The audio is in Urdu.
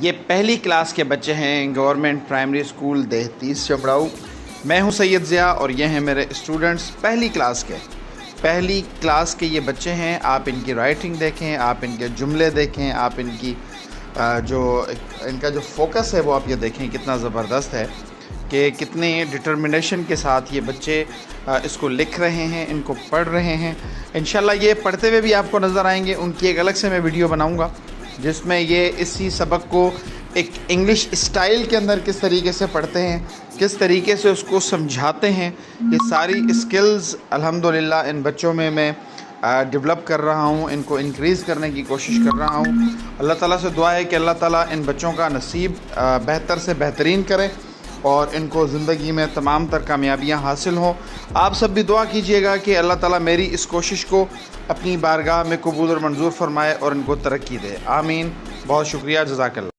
یہ پہلی کلاس کے بچے ہیں گورنمنٹ پرائمری اسکول دہتیس چمڑاؤ۔ میں ہوں سید ضیاء اور یہ ہیں میرے اسٹوڈنٹس پہلی کلاس کے یہ بچے ہیں۔ آپ ان کی رائٹنگ دیکھیں، آپ ان کے جملے دیکھیں، آپ ان کا جو فوکس ہے وہ آپ یہ دیکھیں کتنا زبردست ہے کہ کتنے ڈٹرمنیشن کے ساتھ یہ بچے اس کو لکھ رہے ہیں، ان کو پڑھ رہے ہیں۔ انشاءاللہ یہ پڑھتے ہوئے بھی آپ کو نظر آئیں گے۔ ان کی ایک الگ سے میں ویڈیو بناؤں گا جس میں یہ اسی سبق کو ایک انگلش اسٹائل کے اندر کس طریقے سے پڑھتے ہیں، کس طریقے سے اس کو سمجھاتے ہیں۔ یہ ساری اسکلز الحمدللہ ان بچوں میں ڈیولپ کر رہا ہوں، ان کو انکریز کرنے کی کوشش کر رہا ہوں۔ اللہ تعالیٰ سے دعا ہے کہ اللہ تعالیٰ ان بچوں کا نصیب بہتر سے بہترین کرے اور ان کو زندگی میں تمام تر کامیابیاں حاصل ہوں۔ آپ سب بھی دعا کیجئے گا کہ اللہ تعالیٰ میری اس کوشش کو اپنی بارگاہ میں قبول اور منظور فرمائے اور ان کو ترقی دے۔ آمین۔ بہت شکریہ، جزاک اللہ۔